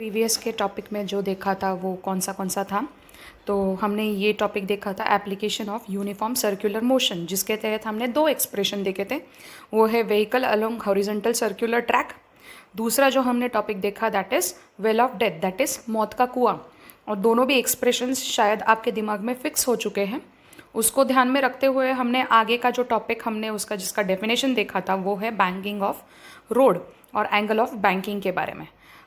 Previous के topic में जो देखा था वो कौन सा था। तो हमने ये टॉपिक देखा था application of uniform circular motion, जिसके तहत हमने दो एक्सप्रेशन देखे थे। वो है vehicle along horizontal circular track. दूसरा जो हमने टॉपिक देखा that is well of death, that is मौत का कुआं। और दोनों भी एक्सप्रेशंस शायद आपके दिमाग में फिक्स हो चुके हैं। उसको ध्यान में रखते हुए हमने आगे का जो टॉपिक हमने उसका जिसका डेफिनेशन देखा था वो है बैंकिंग ऑफ रोड और एंगल ऑफ बैंकिंग के बारे में।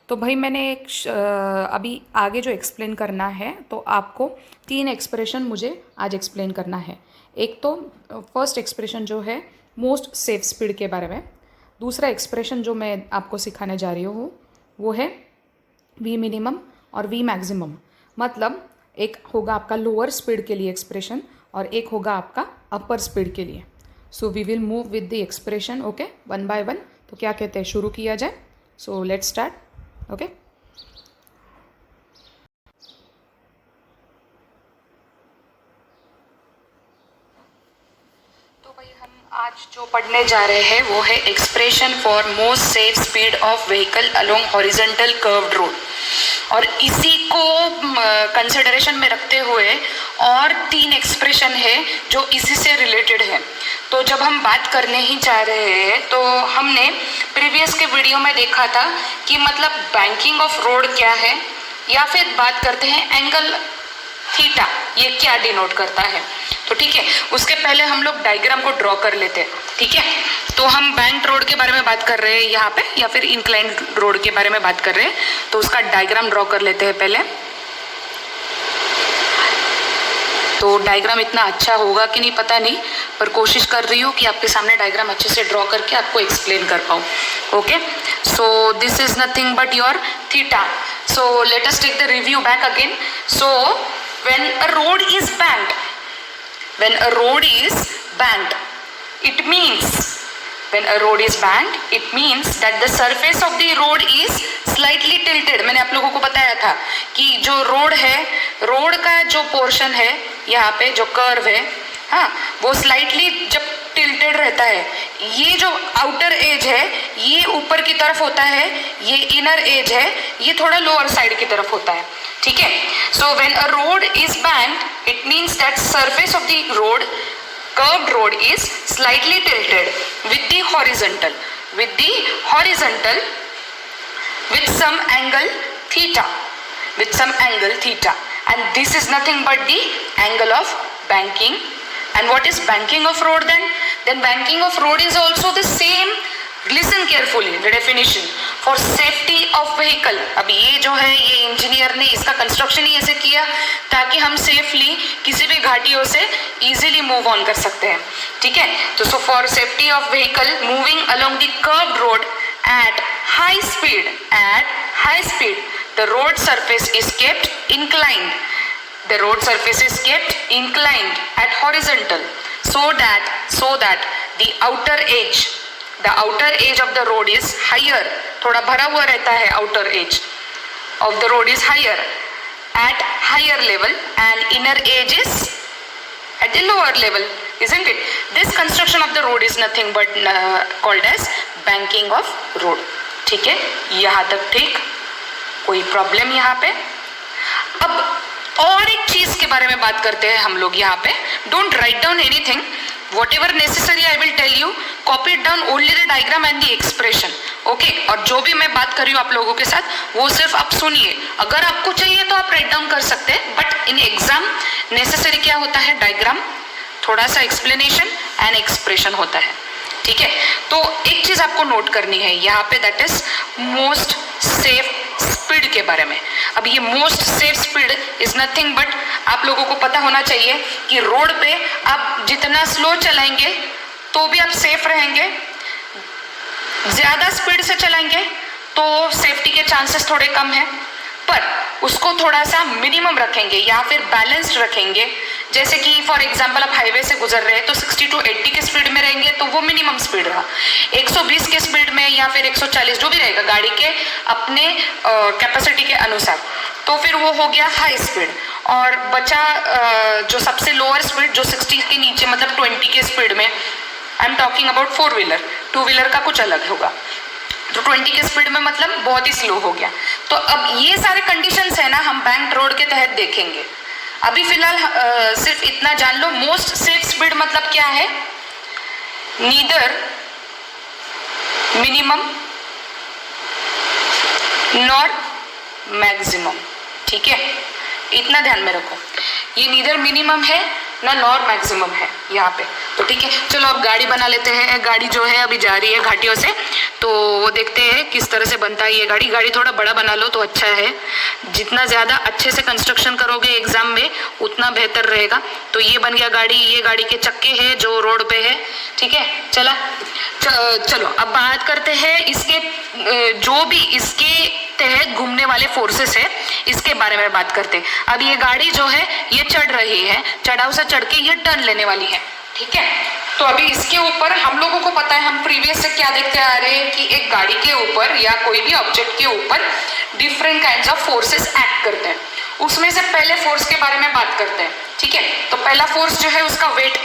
तो भाई मैंने अभी आगे जो एक्सप्लेन करना है तो आपको तीन एक्सप्रेशन मुझे आज एक्सप्लेन करना है। एक तो फर्स्ट एक्सप्रेशन जो है मोस्ट सेफ स्पीड के बारे में। दूसरा एक्सप्रेशन जो मैं आपको सिखाने जा रही हूँ वो है वी मिनिमम और वी मैक्सिमम। मतलब एक होगा आपका लोअर स्पीड के लिए एक्सप्रेशन और एक होगा आपका अपर स्पीड के लिए। So we will move with the expression, okay, one by one. तो क्या कहते हैं, शुरू किया जाए। So let's start, okay. तो भाई हम आज जो पढ़ने जा रहे हैं वो है expression for most safe speed of vehicle along horizontal curved road. और इसी को कंसिडरेशन में रखते हुए और तीन एक्सप्रेशन है जो इसी से रिलेटेड है। तो जब हम बात करने ही जा रहे हैं तो हमने प्रीवियस के वीडियो में देखा था कि मतलब बैंकिंग ऑफ रोड क्या है, या फिर बात करते हैं एंगल थीटा, ये क्या डिनोट करता है। तो ठीक है, उसके पहले हम लोग डायग्राम को ड्रॉ कर लेते हैं। ठीक है, तो हम बैंक रोड के बारे में बात कर रहे हैं यहाँ पे, या फिर इंक्लाइन रोड के बारे में बात कर रहे हैं। तो उसका डायग्राम ड्रॉ कर लेते हैं पहले। तो डायग्राम इतना अच्छा होगा कि नहीं पता नहीं, पर कोशिश कर रही हूँ कि आपके सामने डायग्राम अच्छे से ड्रॉ करके आपको एक्सप्लेन कर पाऊँ। Okay, so this is nothing but your theta. So let us take the review back again. So when a road is banked, when a road is banked, it means when a road is banked it means that the surface of the road is slightly tilted। मैंने आप लोगों को बताया था कि जो road है, road का जो पोर्शन है यहाँ पे जो कर्व है, हाँ, वो स्लाइटली जब टिल्टेड रहता है, ये जो आउटर एज है ये ऊपर की तरफ होता है, ये इनर एज है ये थोड़ा लोअर साइड की तरफ होता है। ठीक है, सो when a road is banked it means that surface of the road, curved road is slightly tilted with the horizontal with some angle theta, and this is nothing but the angle of banking. And what is banking of road then banking of road is also the same. Listen carefully the definition for safety of vehicle। अब ये जो है ये engineer ने इसका construction ही ऐसे किया ताकि हम सेफली किसी भी घाटियों से इजीली मूव ऑन कर सकते हैं। ठीक है, तो so for safety of vehicle moving along the curved road at high speed the road surface is kept inclined at horizontal so that the outer edge of the road is higher, थोड़ा भरा हुआ रहता है, outer edge of the road is higher at higher level and inner edge is at the lower level, isn't it? This construction of the road is nothing but called as banking of road। ठीक है, यहाँ तक ठीक, कोई problem यहाँ पे। अब और एक चीज के बारे में बात करते हैं हम लोग यहाँ पे। Don't write down anything, whatever necessary I will tell you, copy it down only the diagram and the expression, okay? और जो भी मैं बात कर रही हूँ आप लोगों के साथ वो सिर्फ आप सुनिए। अगर आपको चाहिए तो आप राइट डाउन कर सकते हैं, बट इन एग्जाम नेसेसरी क्या होता है, डायग्राम, थोड़ा सा एक्सप्लेनेशन एंड एक्सप्रेशन होता है। ठीक है, तो एक चीज आपको नोट करनी है यहाँ पे, that is most safe speed के बारे में। अब ये most safe speed is nothing but, आप लोगों को पता होना चाहिए कि रोड पे आप जितना स्लो चलाएंगे तो भी आप सेफ रहेंगे, ज्यादा स्पीड से चलाएंगे तो सेफ्टी के चांसेस थोड़े कम है, पर उसको थोड़ा सा मिनिमम रखेंगे या फिर बैलेंस्ड रखेंगे। जैसे कि फॉर एग्जांपल आप हाईवे से गुजर रहे हैं तो 60 to 80 के स्पीड में रहेंगे तो वो मिनिमम स्पीड रहा। 120 के स्पीड में या फिर 140 जो भी रहेगा गाड़ी के अपने कैपेसिटी के अनुसार, तो फिर वो हो गया हाई स्पीड। और बचा जो सबसे लोअर स्पीड जो 60 के नीचे मतलब 20 के स्पीड में, I am talking about 4 wheeler, 2 wheeler का कुछ अलग होगा। तो 20 के स्पीड में मतलब बहुत ही स्लो हो गया। तो अब ये सारे कंडीशंस है ना हम बैंक रोड के तहत देखेंगे। अभी फिलहाल सिर्फ इतना जान लो, मोस्ट सेफ स्पीड मतलब क्या है, नीदर मिनिमम नॉर मैक्सिमम। ठीक है, इतना ध्यान में रखो, ये नीदर मिनिमम है ना नॉर मैक्सिमम है यहाँ पे। तो ठीक है, चलो अब गाड़ी बना लेते हैं। गाड़ी जो है अभी जा रही है घाटियों से, तो वो देखते हैं किस तरह से बनता है ये गाड़ी। गाड़ी थोड़ा बड़ा बना लो तो अच्छा है, जितना ज़्यादा अच्छे से कंस्ट्रक्शन करोगे एग्जाम में उतना बेहतर रहेगा। तो ये बन गया गाड़ी, ये गाड़ी के चक्के हैं जो रोड पे है। ठीक है, चलो अब बात करते हैं इसके जो भी इसके तहत घूमने वाले फोर्सेस है इसके बारे में बात करते हैं। अब ये गाड़ी जो है ये चढ़ रही है, चढ़ाव से चढ़ के ये टर्न लेने वाली है। ठीक है, तो अभी इसके ऊपर हम लोगों को पता है, हम प्रीवियस से क्या देखते आ रहे हैं कि एक गाड़ी के ऊपर या कोई भी ऑब्जेक्ट के ऊपर different kinds of forces act करते हैं। उसमें से पहले फोर्स के बारे में बात करते हैं। ठीक है, तो पहला फोर्स जो है उसका वेट।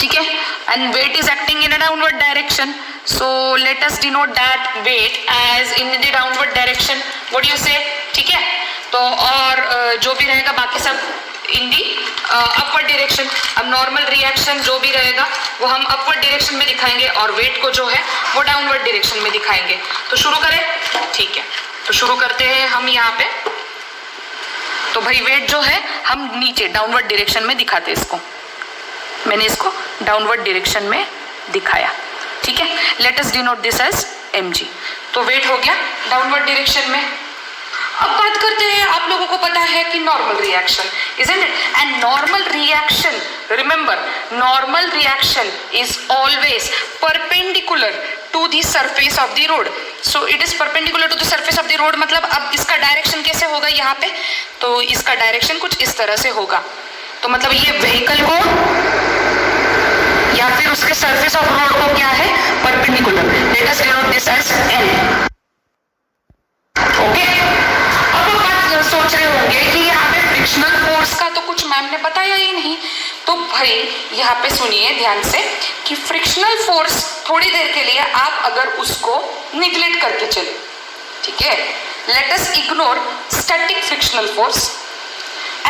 ठीक है, and weight is acting in a downward direction, so let us denote that weight as in the downward direction. what do you say? ठीक है, तो और जो भी रहेगा बाकी सब इन दी अपवर्ड डायरेक्शन। अब नॉर्मल रिएक्शन जो भी रहेगा वो हम अपवर्ड डायरेक्शन में दिखाएंगे और वेट को जो है वो डाउनवर्ड डायरेक्शन में दिखाएंगे। तो शुरू करें? ठीक है, तो शुरू करते हैं हम यहाँ पे। तो भाई वेट जो है हम नीचे डाउनवर्ड डायरेक्शन में दिखाते हैं इसको, मैंने इसको डाउनवर्ड डायरेक्शन में दिखाया। ठीक है, let us denote this as mg। तो वेट हो गया डाउनवर्ड डायरेक्शन में। अब बात करते हैं, आप लोगों को पता है कि normal reaction, isn't it? And normal reaction, remember, normal reaction is always perpendicular to the surface of the road. So it is perpendicular to the surface of the road, मतलब अब इसका डायरेक्शन कैसे होगा यहाँ पे? तो इसका डायरेक्शन कुछ इस तरह से होगा। तो मतलब ये व्हीकल को या फिर उसके सरफेस ऑफ रोड को क्या है, perpendicular. Let us denote this as L। Okay, अब बात सोच रहे होंगे कि यहाँ पे फ्रिक्शनल फोर्स का तो कुछ मैम ने बताया ही नहीं। तो भाई यहाँ पे सुनिए ध्यान से कि फ्रिक्शनल फोर्स थोड़ी देर के लिए आप अगर उसको निग्लेक्ट करके चले, ठीक है, let us ignore static frictional force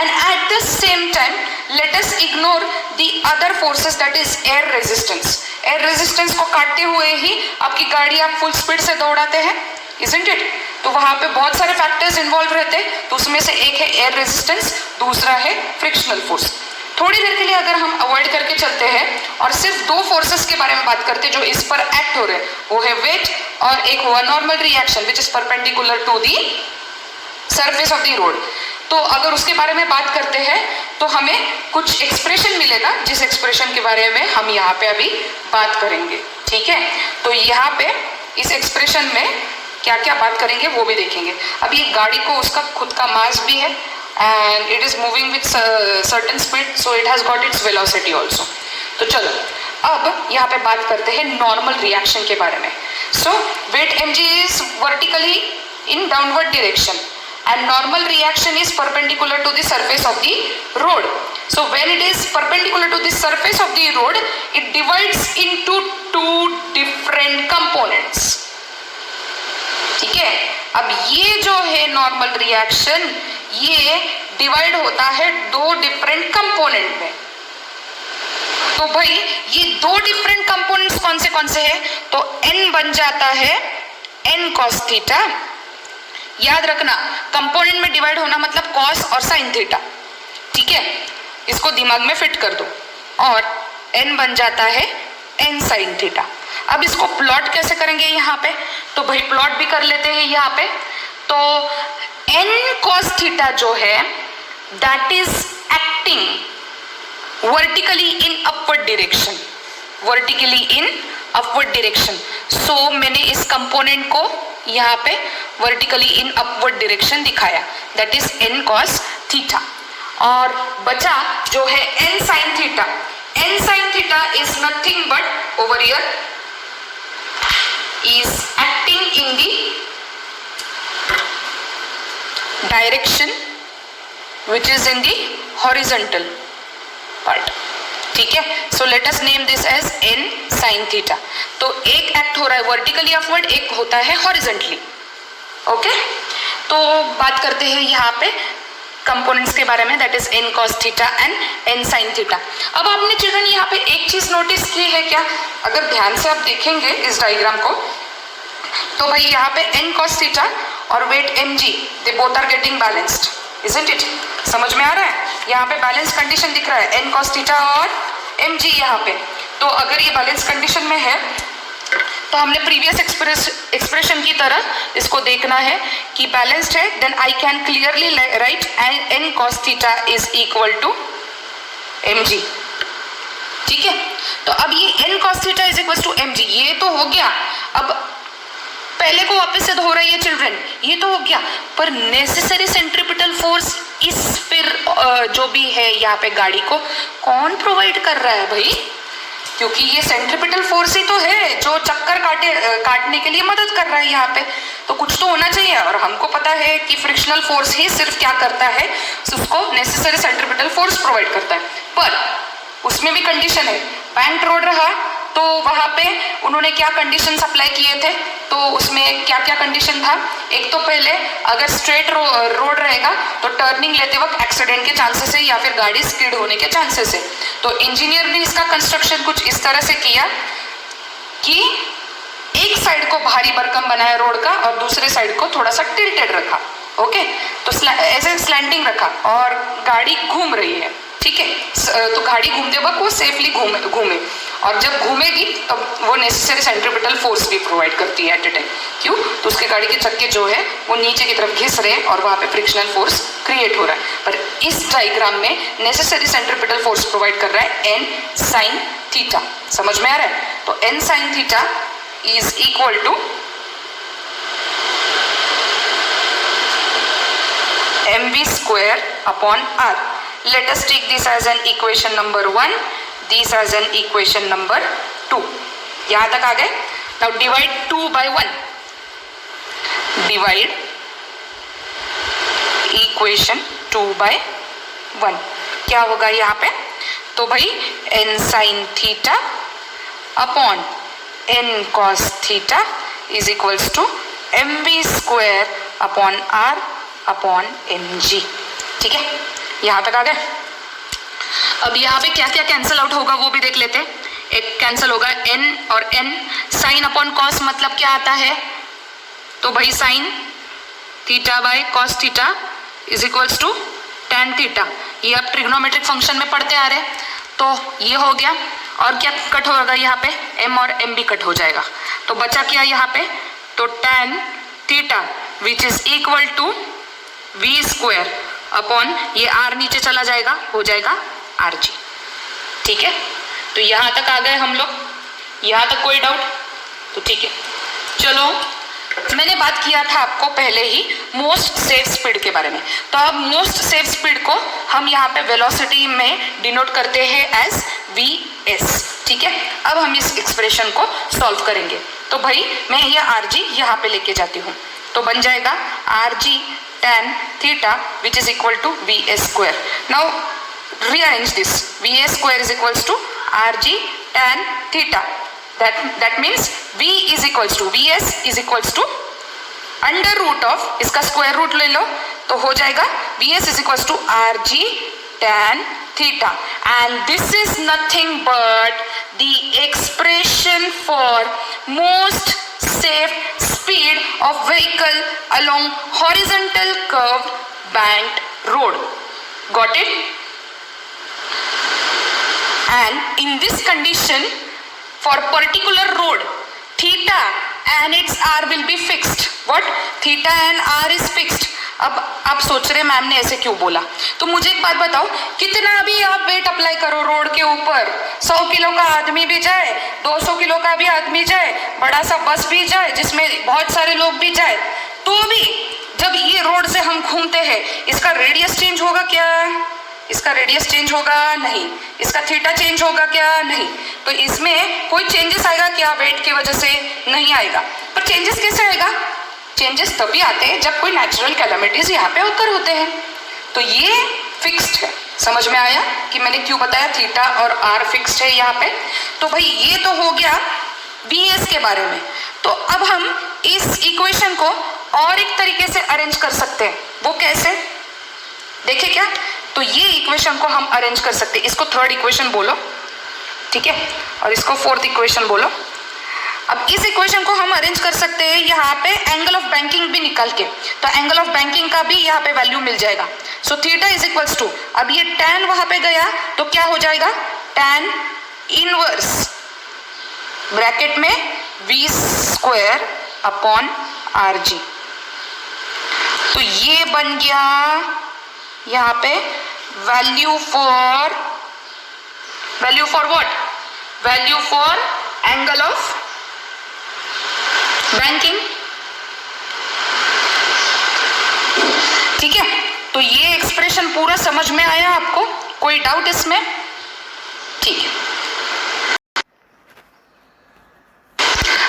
and at the same time let us ignore the other forces, that is air resistance. air resistance को काटते हुए ही आपकी गाड़ी आप फुल स्पीड से दौड़ाते हैं, isn't it? तो वहां पे बहुत सारे फैक्टर्स इन्वॉल्व रहते हैं। तो उसमें से एक है एयर रेजिस्टेंस, दूसरा है फ्रिक्शनल फोर्स। थोड़ी देर के लिए अगर हम अवॉइड करके चलते हैं और सिर्फ दो फोर्सेस के बारे में बात करते हैं जो इस पर एक्ट हो रहे हैं, वो है वेट और एक हुआ normal reaction which is perpendicular to the surface of the road. तो अगर उसके बारे में बात करते हैं तो हमें कुछ एक्सप्रेशन मिलेगा, जिस एक्सप्रेशन के बारे में हम यहाँ पे अभी बात करेंगे। ठीक है, तो यहाँ पे इस एक्सप्रेशन में क्या क्या बात करेंगे वो भी देखेंगे। अब ये गाड़ी को उसका खुद का मास भी है and it is moving with certain speed, so it has got its velocity also. तो चलो अब यहाँ पे बात करते हैं नॉर्मल रिएक्शन के बारे में। So weight mg is vertically in downward direction and normal reaction is perpendicular to the surface of the road. So when it is perpendicular to the surface of the road, it divides into two different components. ठीक है, अब ये जो है normal reaction ये divide होता है दो डिफरेंट कंपोनेंट में। तो भाई ये दो डिफरेंट कंपोनेंट्स कौन से हैं? तो n बन जाता है n cos थीटा। याद रखना कंपोनेंट में डिवाइड होना मतलब कॉस और साइन थीटा। ठीक है, इसको दिमाग में फिट कर दो। और n बन जाता है n साइन थीटा। अब इसको प्लॉट कैसे करेंगे यहाँ पे? तो भाई प्लॉट भी कर लेते हैं यहाँ पे। तो n cos थीटा जो है that is acting vertically in upward direction, vertically in upward direction. So मैंने इस कंपोनेंट को यहाँ पे वर्टिकली इन अपवर्ड डायरेक्शन दिखाया, that is n cos theta. और बचा जो है n sin theta. n sin theta is nothing but over here is acting in the direction which is in the horizontal part. ठीक है। So let us name this as n sin theta. तो एक act हो रहा है vertically upward, एक होता है हॉरिजेंटली। ओके, तो बात करते हैं यहाँ पे कंपोनेंट्स के बारे में, that is n cos theta and n sin theta. अब आपने चिल्ड्रन यहाँ पे एक चीज नोटिस की है क्या? अगर ध्यान से आप देखेंगे इस डायग्राम को, तो भाई यहाँ पे n cos थीटा और weight mg, they both are getting balanced, isn't it? समझ में आ रहा है? यहाँ पे बैलेंस कंडीशन दिख रहा है, n cos थीटा और mg यहाँ पे। तो अगर ये बैलेंस कंडीशन में है तो हमने प्रीवियस एक्सप्रेशन की तरह इसको देखना है कि बैलेंस्ड है, then I can clearly write n cos theta is equal to mg। ठीक है, तो अब ये n cos theta is equal to mg, ये तो हो गया। अब पहले को वापस से दोहराइए चिल्ड्रन, ये तो हो गया, पर नेसेसरी सेंट्रीपिटल फोर्स इस फिर जो भी है यहाँ पे गाड़ी को कौन प्रोवाइड कर रहा है भाई? क्योंकि ये सेंट्रीपिटल फोर्स ही तो है जो चक्कर काटने के लिए मदद कर रहा है यहाँ पे, तो कुछ तो होना चाहिए। और हमको पता है कि फ्रिक्शनल फोर्स ही सिर्फ क्या करता है, उसको नेसेसरी सेंट्रीपिटल फोर्स प्रोवाइड करता है। पर उसमें भी कंडीशन है, बैंक्ड रोड रहा तो वहाँ पे उन्होंने क्या कंडीशंस अप्लाई किए थे, तो उसमें क्या क्या कंडीशन था? एक तो पहले अगर स्ट्रेट रोड रहेगा तो टर्निंग लेते वक्त एक्सीडेंट के चांसेस है या फिर गाड़ी स्किड होने के चांसेस है। तो इंजीनियर ने इसका कंस्ट्रक्शन कुछ इस तरह से किया कि एक साइड को भारी भरकम बनाया रोड का और दूसरे साइड को थोड़ा सा टिल्टेड रखा। ओके, तो ऐसे स्लैंडिंग रखा और गाड़ी घूम रही है, ठीक है, तो गाड़ी घूमते वक्त वो सेफली घूमे और जब घूमेगी तो वो नेसेसरी सेंट्रीपिटल फोर्स भी प्रोवाइड करती है एट ए टाइम। क्यों? तो उसके गाड़ी के चक्के जो है वो नीचे की तरफ घिस रहे हैं और वहाँ पे फ्रिक्शनल फोर्स क्रिएट हो रहा है। पर इस डायग्राम में नेसेसरी सेंट्रीपिटल फोर्स प्रोवाइड कर रहा है n sin थीटा। समझ में आ रहा है? तो n sin theta is equal to mv square upon r. Let us take this as an equation number 1, this as an equation number 2. यहाँ तक आ गए? Now divide 2 by 1. Divide equation 2 by 1. क्या होगा यहाँ पे? तो भाई n sin theta upon n cos theta is equals to mv square upon r upon mg। ठीक है, यहाँ तक आ गए। अब यहाँ पे क्या क्या कैंसिल आउट होगा वो भी देख लेते हैं। एक कैंसिल होगा n और n, साइन अपॉन कॉस मतलब क्या आता है? तो भाई sine theta by cos theta is equals to tan theta. ये आप ट्रिग्नोमेट्रिक फंक्शन में पढ़ते आ रहे हैं, तो ये हो गया। और क्या कट होगा यहाँ पे? m और m भी कट हो जाएगा, तो बचा क्या यहाँ पे? तो tan theta which is equal to v square upon ये r नीचे चला जाएगा, हो जाएगा rg। ठीक है, तो यहाँ तक आ गए हम लोग। यहाँ तक कोई डाउट? तो ठीक है, चलो मैंने बात किया था आपको पहले ही मोस्ट सेफ स्पीड के बारे में। तो अब मोस्ट सेफ स्पीड को हम यहाँ पे वेलोसिटी में डिनोट करते हैं एज vs। ठीक है, अब हम इस एक्सप्रेशन को सॉल्व करेंगे। तो भाई मैं ये rg यहाँ पे लेके जाती हूँ, तो बन जाएगा rg tan theta which is equal to vs square. Now rearrange this. vs square is equals to rg tan theta. That means v is equals to vs is equals to under root of, इसका square root ले लो तो हो जाएगा vs is equals to rg tan theta, and this is nothing but the expression for most safe speed of vehicle along horizontal curved banked road. Got it? And in this condition, for particular road, theta and its r will be fixed. What? Theta and r is fixed. अब आप सोच रहे ma'am ने ऐसे क्यों बोला? तो मुझे एक बात बताओ, कितना भी आप वेट अप्लाई करो रोड के ऊपर, 100 किलो का आदमी भी जाए, 200 किलो का भी आदमी जाए, बड़ा सा बस भी जाए जिसमें बहुत सारे लोग भी जाए, तो भी जब ये रोड से हम घूमते हैं इसका रेडियस चेंज होगा क्या? इसका रेडियस चेंज होगा? नहीं। इसका थीटा चेंज होगा क्या? नहीं। तो इसमें कोई चेंजेस आएगा क्या वेट की वजह से? नहीं आएगा। पर चेंजेस कैसे आएगा? चेंजेस तभी आते हैं जब कोई नेचुरल कैलामिटीज यहाँ पे ओकर होते हैं, तो ये फिक्स्ड है। समझ में आया कि मैंने क्यों बताया थीटा और आर फिक्स्ड है यहाँ पे। तो भाई ये तो हो गया VS के बारे में। तो अब हम इस इक्वेशन को और एक तरीके से अरेंज कर सकते हैं। वो कैसे, देखे क्या? तो ये इक्वेशन को हम अरेंज कर सकते हैं। इसको थर्ड इक्वेशन बोलो, ठीक है, और इसको फोर्थ इक्वेशन बोलो। अब इस इक्वेशन को हम अरेंज कर सकते हैं यहाँ पे एंगल ऑफ बैंकिंग भी निकाल के। तो एंगल ऑफ बैंकिंग का भी यहाँ पे वैल्यू मिल जाएगा। So theta is equals to, अब ये tan वहां पे गया तो क्या हो जाएगा, tan इनवर्स ब्रैकेट में V² अपॉन RG। तो ये बन गया यहाँ पे value for what, value for angle of banking, ठीक है। तो ये एक्सप्रेशन पूरा समझ में आया आपको, कोई डाउट इसमें? ठीक है।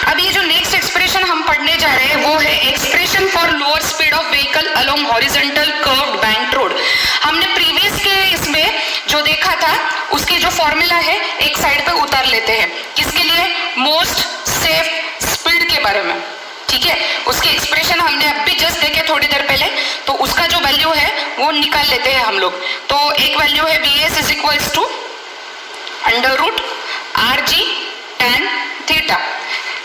अब ये जो नेक्स्ट एक्सप्रेशन हम पढ़ने जा रहे हैं वो है expression for lower speed of vehicle along horizontal curved banked road. हमने प्रीवियस के इसमें जो देखा था उसके जो फॉर्मूला है एक साइड पे उतार लेते हैं। किसके लिए? मोस्ट सेफ स्पीड के बारे में, ठीक है। उसके एक्सप्रेशन हमने अभी जस्ट देखे थोड़ी देर पहले, तो उसका जो वैल्यू है वो निकाल लेते हैं हम लोग। तो एक वैल्यू है VS is equals to √RG tan theta.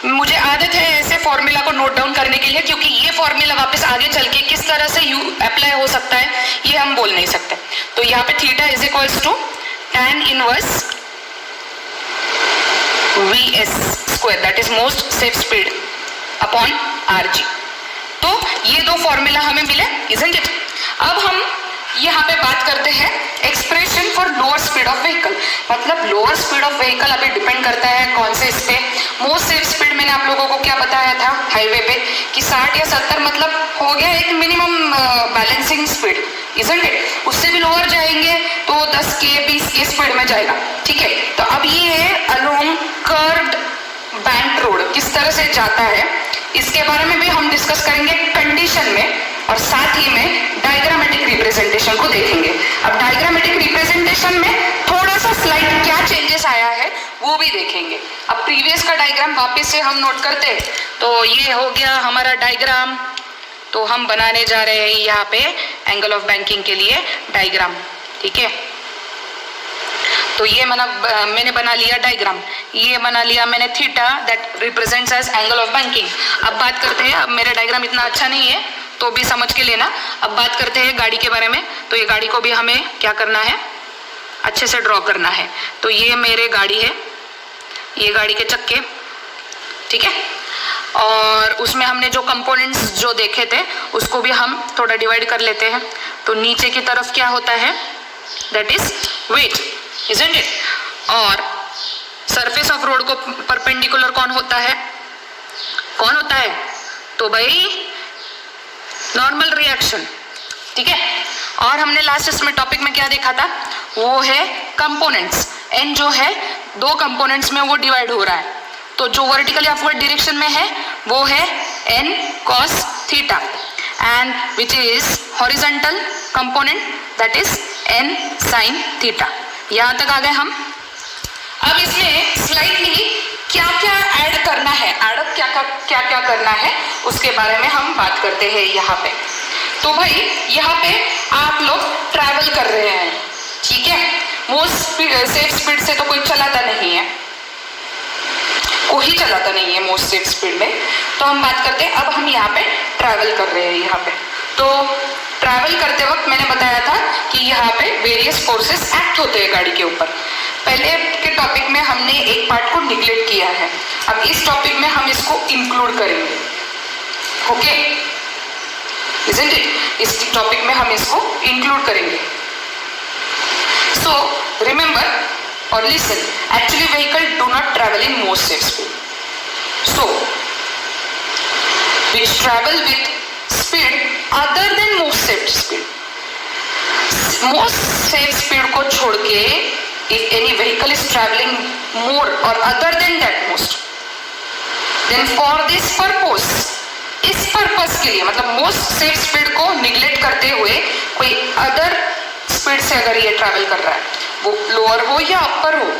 मुझे आदत है ऐसे फॉर्मूला को नोट डाउन करने के लिए, क्योंकि ये फॉर्मूला वापस आगे चल के किस तरह से अप्लाई हो सकता है ये हम बोल नहीं सकते। तो यहाँ पे theta is equals to tan inverse VS² that is most safe speed upon RG। तो ये दो फॉर्मूला हमें मिले, इजंट इट। अब हम यहाँ पे बात करते हैं expression for lower speed of vehicle. मतलब लोअर स्पीड ऑफ व्हीकल अभी डिपेंड करता है कौन से इस पे। मोस्ट सेफ स्पीड मैंने आप लोगों को क्या बताया था हाईवे पे कि 60 या 70 मतलब हो गया एक minimum balancing speed, isn't it. उससे भी लोअर जाएंगे तो 10 के 20 के स्पीड में जाएगा, ठीक है। तो अब ये है अलोंग कर्व्ड बैंक रोड किस तरह से जाता है, इसके बारे में भी हम डिस्कस करेंगे कंडीशन में, और साथ ही में डायग्रामेटिक रिप्रेजेंटेशन को देखेंगे। अब डायग्रामेटिक रिप्रेजेंटेशन में थोड़ा सा स्लाइड क्या चेंजेस आया है वो भी देखेंगे। अब प्रीवियस का डायग्राम वापस से हम नोट करते हैं। तो ये हो गया हमारा डायग्राम। तो हम बनाने जा रहे हैं यहाँ पे एंगल ऑफ बैंकिंग के लिए डायग्राम, ठीक है। तो ये मैंने बना लिया डायग्राम, ये बना लिया मैंने theta that represents as angle of banking. अब बात करते हैं, अब मेरा डायग्राम इतना अच्छा नहीं है तो भी समझ के लेना। अब बात करते हैं गाड़ी के बारे में। तो ये गाड़ी को भी हमें क्या करना है, अच्छे से ड्रॉ करना है। तो ये मेरे गाड़ी है, ये गाड़ी के चक्के, ठीक है। और उसमें हमने जो कंपोनेंट्स जो देखे थे उसको भी हम थोड़ा डिवाइड कर लेते हैं। तो नीचे की तरफ क्या होता है, that is weight, isn't it. और सरफेस ऑफ रोड को परपेंडिकुलर कौन होता है, कौन होता है? तो भाई नॉर्मल रिएक्शन, ठीक है। और हमने लास्ट इसमें टॉपिक में क्या देखा था, वो है कंपोनेंट्स। एन जो है दो कंपोनेंट्स में वो डिवाइड हो रहा है। तो जो वर्टिकली अपवर्ड डायरेक्शन में है वो है n cos theta and which is horizontal component that is n sin theta. यहाँ तक आ गए हम। अब इसमें स्लाइडली क्या क्या ऐड करना है, ऐड क्या क्या करना है उसके बारे में हम बात करते हैं यहाँ पे। तो भाई यहाँ पे आप लोग ट्रैवल कर रहे हैं, ठीक है। मोस्ट सेफ स्पीड से तो कोई चलाता नहीं है, कोई चलाता नहीं है मोस्ट सेफ स्पीड में। तो हम बात करते हैं, अब हम यहाँ पे ट्रैवल कर रहे हैं यहाँ पे। तो ट्रैवल करते वक्त मैंने बताया था कि यहाँ पे वेरियस फोर्सेस एक्ट होते हैं गाड़ी के ऊपर। पहले के टॉपिक में हमने एक पार्ट को निगलेक्ट किया है, अब इस टॉपिक में हम इसको इंक्लूड करेंगे, ओके, इजंट इट। इस टॉपिक में हम इसको इंक्लूड करेंगे। So remember or listen, actually vehicle do not travel in most safe speed, so which travel with speed other than most safe speed. most safe speed को छोड़ के if any vehicle is traveling more or other than that most, then for this purpose, इस purpose के लिए मतलब most safe speed को neglect करते हुए कोई अदर स्पीड से अगर ये ट्रैवल कर रहा है, वो लोअर हो या अपर हो,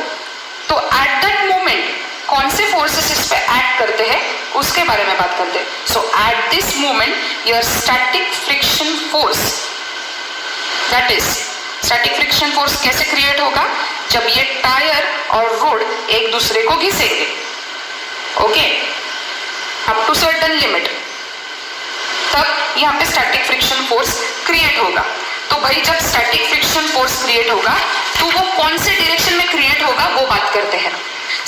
तो एट दैट मोमेंट कौन से फोर्सेस इस पे एक्ट करते हैं उसके बारे में बात करते हैं. So at this moment your static friction force, that is static friction force कैसे क्रिएट होगा, जब ये टायर और रोड एक दूसरे को घिसेंगे. Okay, up to certain limit, तब यहाँ पे स्टैटिक फ्रिक्शन फोर्स क्रिएट होगा. तो भाई जब स्टैटिक फ्रिक्शन फोर्स क्रिएट होगा तो वो कौन से डायरेक्शन में क्रिएट होगा वो बात करते हैं.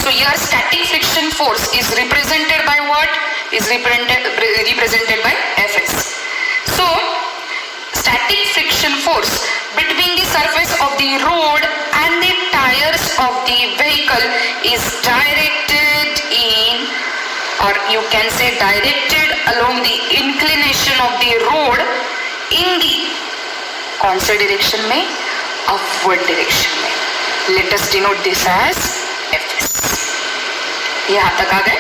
So your static friction force is represented by what, is represented by Fs. So static friction force between the surface of the road and the tires of the vehicle is directed in, or you can say directed along the inclination of the road in the कौन से direction में, upward direction में. Let us denote this as Fs. यहां तक आ गए,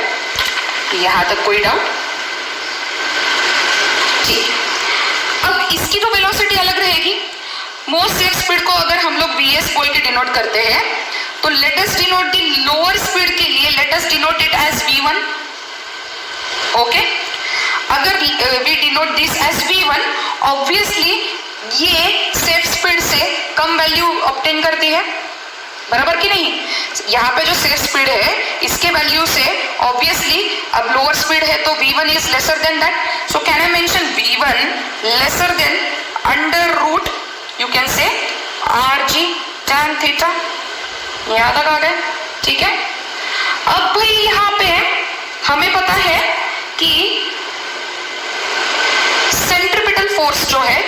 यहां तक कोई डाउट? ठीक. अब इसकी तो वेलोसिटी अलग रहेगी. मोस्ट सेफ स्पीड को अगर हम लोग Vs बोल के डिनोट करते हैं, तो let us denote the lower speed के लिए let us denote it as V1. Okay, अगर we denote this as V1, obviously ये सेफ स्पीड से कम वैल्यू ऑब्टेन करती है, बराबर कि नहीं. यहाँ पे जो सेफ स्पीड है इसके वैल्यू से ऑब्वियसली अब लोअर स्पीड है तो V1 is lesser than that. So can I mention V1 lesser than under root, you can say Rg tan theta. यहाँ तक आ गए, ठीक है. अब भाई यहाँ पे हमें पता है कि सेंट्रीपिटल फोर्स जो है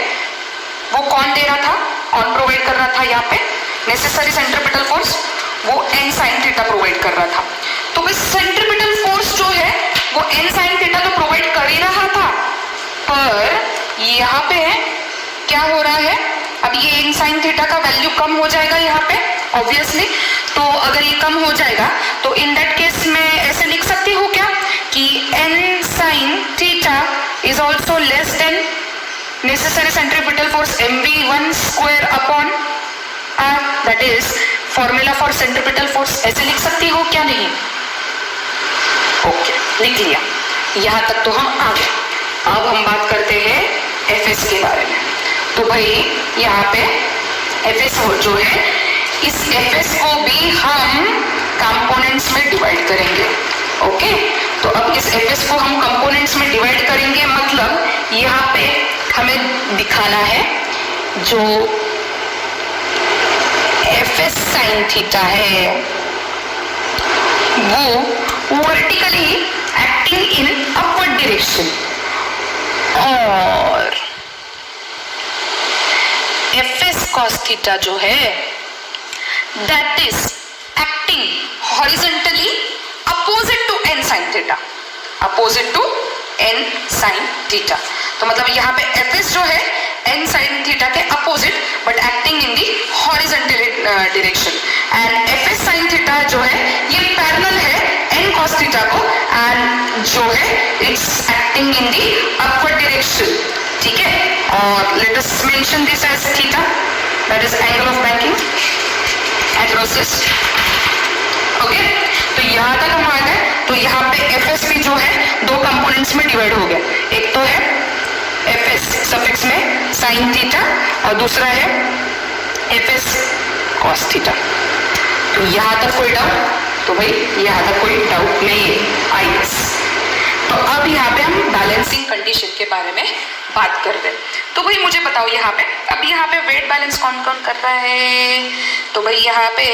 वो कौन दे रहा था, कौन प्रोवाइड कर रहा था यहाँ पे नेसेसरी सेंट्रीपिटल फोर्स, वो n sin थीटा प्रोवाइड कर रहा था. तो भाई सेंट्रीपिटल फोर्स जो है वो n sin थीटा तो प्रोवाइड कर ही रहा था, पर यहाँ पे क्या हो रहा है, अब ये n sin थीटा का वैल्यू कम हो जाएगा यहाँ पे ऑब्वियसली. तो अगर ये कम हो जाएगा तो इन दैट केस में ऐसे लिख सकती हूँ क्या कि n sin theta is also less than necessary centripetal force mv1 square upon r, that is formula for centripetal force. ऐसे लिख सकती हो क्या नहीं? ओके, लिख लिया. यहाँ तक तो हम आ गए. अब हम बात करते हैं Fs के बारे में. तो भाई यहाँ पे Fs जो है, इस Fs को भी हम कंपोनेंट्स में डिवाइड करेंगे. ओके, तो अब इस Fs को हम कंपोनेंट्स में डिवाइड करेंगे, मतलब यहाँ पे हमें दिखाना है जो Fs sin थीटा है वो vertically acting in upward direction, और Fs cos थीटा जो है that is acting horizontally opposite to n sin theta, opposite to n sin theta. तो मतलब यहाँ पे Fs जो है n sin थीटा के opposite but acting in the horizontal direction, and Fs sin theta जो है ये पैरेलल है n cos थीटा को, एंड जो है it's acting in the upward direction. ठीक है, और let us mention this as theta, that is angle of banking across this. Okay, तो यहाँ तक हम आ गए. तो यहाँ पे Fs भी जो है दो कंपोनेंट्स में डिवाइड हो गया. एक तो है Fs सफिक्स में sin थीटा और दूसरा है Fs cos थीटा. तो यहाँ तक कोई डाउट? तो भाई यहाँ तक कोई डाउट नहीं है, आई गेस. तो अब यहाँ पे हम बैलेंसिंग कंडीशन के बारे में बात करते हैं. तो भाई मुझे बताओ यहाँ पे, अब यहाँ पे वेट बैलेंस कौन कौन कर रहा है? तो भाई यहाँ पे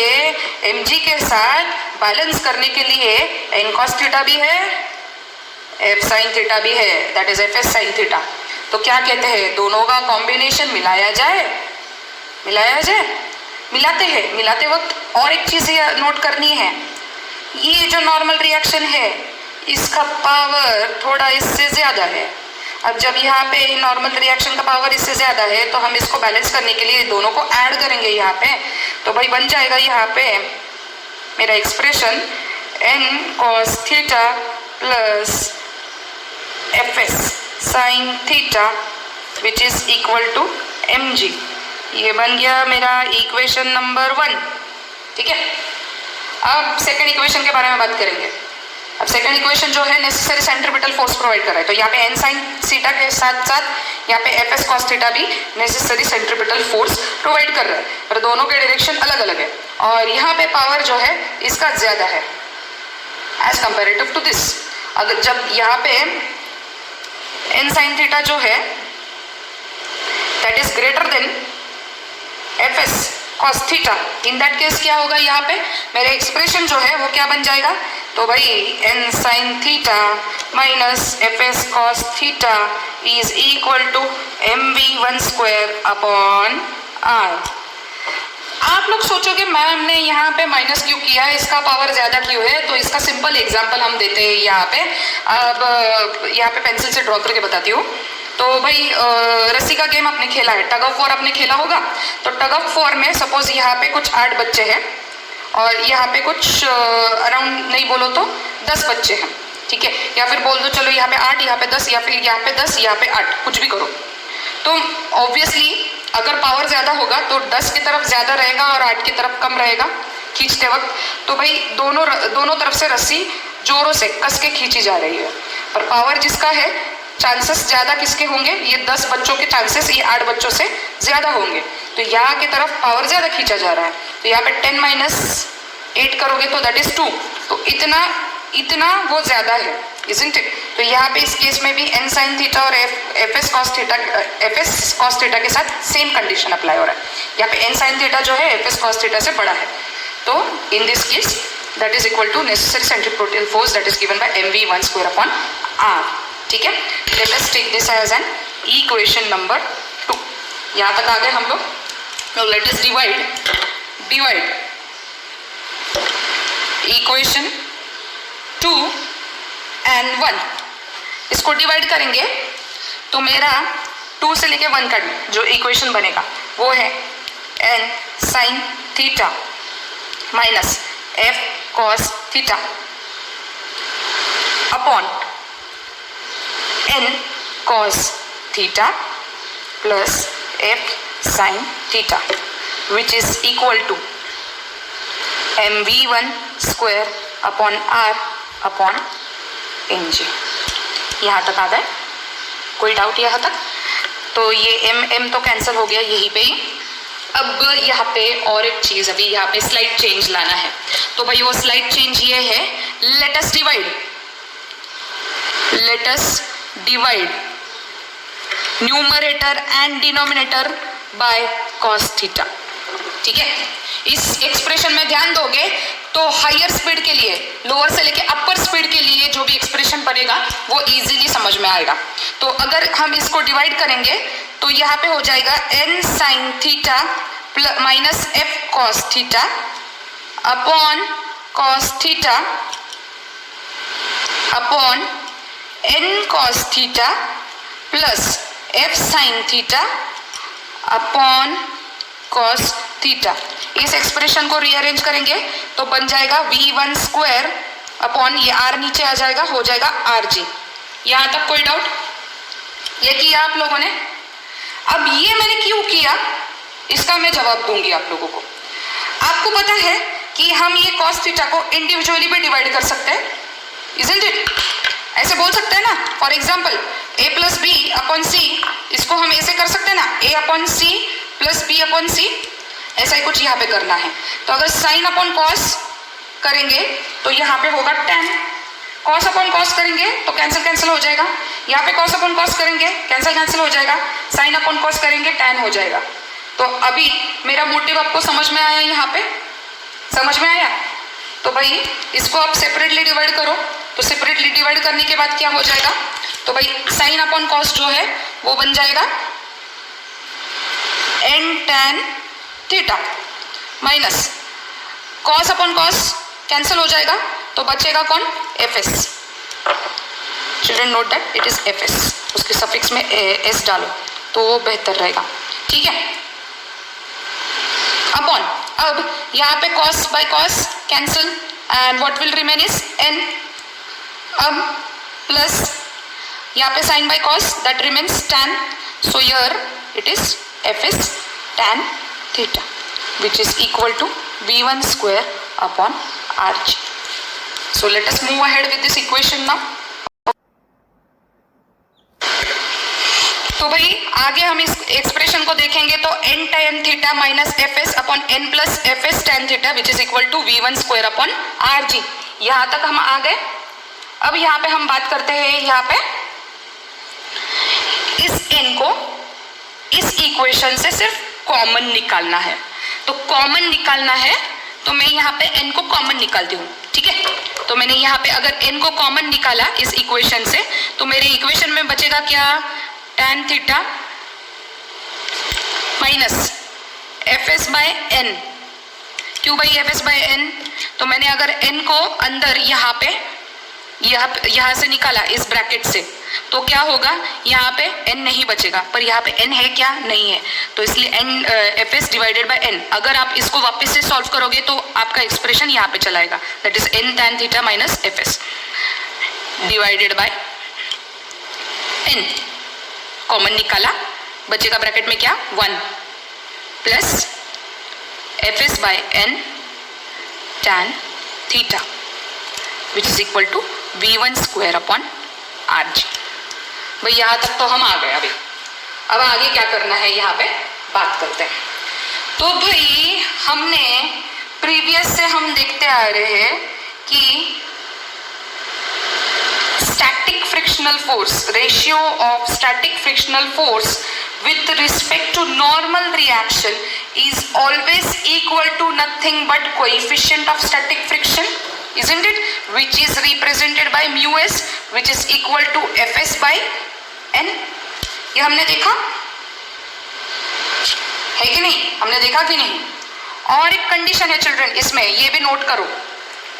mg के साथ बैलेंस करने के लिए n cos थीटा भी है, f sin थीटा भी है, that is Fs sin theta. तो क्या कहते हैं, दोनों का कॉम्बिनेशन मिलाया जाए, मिलाया जाए. मिलाते हैं, मिलाते वक्त और एक चीज नोट करनी है, ये जो नॉर्मल रिएक्शन है इसका पावर थोड़ा इससे ज्यादा है. अब जब यहाँ पे नॉर्मल रिएक्शन का पावर इससे ज्यादा है तो हम इसको बैलेंस करने के लिए दोनों को ऐड करेंगे यहाँ पे. तो भाई बन जाएगा यहाँ पे मेरा expression n cos theta plus Fs sin theta which is equal to mg. ये बन गया मेरा इक्वेशन नंबर 1, ठीक है। अब सेकंड इक्वेशन के बारे में बात करेंगे। अब सेकंड इक्वेशन जो है नेसेसरी सेंट्रीपिटल फोर्स प्रोवाइड कर रहा है, तो यहाँ पे एन साइन थीटा के साथ साथ यहाँ पे एफ एस कॉस थीटा भी नेसेसरी सेंट्रीपिटल फोर्स प्रोवाइड कर रहा है, पर दोनों के डायरेक्शन अलग अलग है और यहाँ पे पावर जो है इसका ज्यादा है एज कंपेरेटिव टू दिस। अगर जब यहाँ पे एन साइन थीटा जो है that is greater then F S cos theta, in that case क्या होगा, यहाँ पे मेरे एक्सप्रेशन जो है वो क्या बन जाएगा, तो भाई N sine theta minus F S cos theta is equal to mv1 square upon R. आप लोग सोचोगे मैम ने यहाँ पे माइनस क्यों किया है, इसका पावर ज्यादा क्यों है, तो इसका सिंपल एग्जांपल हम देते हैं यहाँ पे। अब यहाँ पे पेंसिल से ड्रॉ करके बताती हूँ। तो भाई रस्सी का गेम आपने खेला है, टग ऑफ वॉर आपने खेला होगा। तो टग ऑफ वॉर में सपोज यहाँ पे कुछ 8 बच्चे हैं और यहाँ पे कुछ अराउंड नहीं बोलो तो 10 बच्चे हैं, ठीक है, या फिर बोल दो चलो यहाँ पे 8, यहाँ पे 10, या फिर यहाँ पे 10, यहाँ पे 8, कुछ भी करो। तो ऑब्वियसली अगर पावर ज्यादा होगा तो 10 की तरफ ज्यादा रहेगा और 8 की तरफ कम रहेगा खींचते वक्त। तो भाई दोनों तरफ से रस्सी जोरों से कस के खींची जा रही है, पर पावर जिसका है चांसेस ज्यादा किसके होंगे, ये 10 बच्चों के चांसेस ये 8 बच्चों से ज्यादा होंगे, तो यहाँ की तरफ पावर ज्यादा खींचा जा रहा है। तो यहाँ पे 10 माइनस 8 करोगे तो दैट इज 2, तो इतना वो ज्यादा है, isn't it? तो यहाँ पे इस केस में भी एन साइन थीटा और एफ एस कॉस थीटा के साथ सेम कंडीशन अप्लाई हो रहा है। यहाँ पे एन साइन थीटा जो है एफ एस कॉस थीटा से बड़ा है, तो in this case that is equal to necessary centripetal force that is given by mv1 square upon R, ठीक है। Let us take this as an equation number 2। यहाँ तक आ गए हम लोग। Now let us divide equation 2 and 1, इसको divide करेंगे तो मेरा 2 से लेके 1 का जो इक्वेशन बनेगा वो है N sine theta minus F cos theta upon N cos theta plus F sine theta which is equal to mv1 square upon R upon N G. यहाँ तक आ गए, कोई डाउट यहाँ तक? तो ये m तो कैंसिल हो गया यहीं पे ही। अब यहाँ पे और एक चीज, अभी यहाँ पे स्लाइड चेंज लाना है, तो भाई वो स्लाइड चेंज ये है, let us divide numerator and denominator by cos theta, ठीक है। इस एक्सप्रेशन में ध्यान दोगे तो हायर स्पीड के लिए, लोअर से लेके अपर स्पीड के लिए जो भी एक्सप्रेशन बनेगा वो इजीली समझ में आएगा। तो अगर हम इसको डिवाइड करेंगे तो यहाँ पे हो जाएगा N sine theta minus F cos theta upon cos theta upon N cos theta plus F sine theta upon cos theta. इस एक्सप्रेशन को रीअरेंज करेंगे तो बन जाएगा v1 स्क्वायर अपॉन ये r नीचे आ जाएगा, हो जाएगा rg। यहाँ तक कोई डाउट? ये किया आप लोगों ने? अब ये मैंने क्यों किया इसका मैं जवाब दूंगी आप लोगों को। आपको पता है कि हम ये cos थीटा को इंडिविजुअली भी डिवाइड कर सकते हैं, isn't it? ऐसे बोल सकते हैं ना, for example a plus B upon C, इसको हम ऐसे कर सकते हैं ना, a upon C plus B upon C, ऐसा ही कुछ यहाँ पे करना है। तो अगर साइन अपॉन कॉस करेंगे तो यहाँ पे होगा tan, कॉस अपॉन कॉस करेंगे तो कैंसिल हो जाएगा, यहाँ पे कॉस अपॉन कॉस करेंगे कैंसिल हो जाएगा, साइन अपॉन कॉस करेंगे tan हो जाएगा। तो अभी मेरा मोटिव आपको समझ में आया, यहाँ पे समझ में आया? तो भाई इसको आप सेपरेटली डिवाइड करो, तो सेपरेटली डिवाइड करने के बाद क्या हो जाएगा, तो भाई साइन अपॉन कॉस जो है वो बन जाएगा N tan theta minus cos upon cos cancel हो जाएगा तो बचेगा कौन, F S. Children note that it is F S, उसके सफिक्स में एस डालो तो वो बेहतर रहेगा, ठीक है। अपॉन, अब यहाँ पे cos by cos cancel and what will remain is N, अब प्लस यहाँ पे sine by cos that remains tan, so here it is F S tan theta, which is equal to V1 square upon Rg. So let us move ahead with this equation now. तो भाई आगे हम इस expression को देखेंगे तो n tan theta minus F S upon N plus F S tan theta which is equal to V1 square upon Rg. यहाँ तक हम आ गए. अब यहाँ पे हम बात करते हैं, यहाँ पे इस n को इस इक्वेशन से सिर्फ कॉमन निकालना है. तो कॉमन निकालना है तो मैं यहाँ पे n को कॉमन निकालती हूँ. ठीक है, तो मैंने यहाँ पे अगर n को कॉमन निकाला इस इक्वेशन से तो मेरे इक्वेशन में बचेगा क्या, tan theta minus F S by N. क्यों भाई एफ एस बाय एन, तो मैंने अगर n को अंदर यहाँ पे यहाँ से निकाला इस ब्रैकेट से तो क्या होगा, यहाँ पे n नहीं बचेगा, पर यहाँ पे n है क्या, नहीं है. तो इसलिए n F S divided by n. अगर आप इसको वापस से सॉल्व करोगे तो आपका एक्सप्रेशन यहाँ पे चलाएगा, that is n tan theta minus F S divided by n. Common निकाला, बचेगा ब्रैकेट में क्या, 1 plus F S by N tan theta which is equal to V1 square upon Rg. भाई यहाँ तक तो हम आ गए. अभी अब आगे क्या करना है यहाँ पे बात करते हैं. तो भाई हमने प्रीवियस से हम देखते आ रहे हैं कि static frictional force, ratio of static frictional force with respect to normal reaction is always equal to nothing but coefficient of static friction, isn't it, which is represented by mu s, which is equal to fs by n. ये हमने देखा है कि नहीं, हमने देखा कि नहीं. और एक कंडीशन है चिल्ड्रन इसमें, ये भी नोट करो.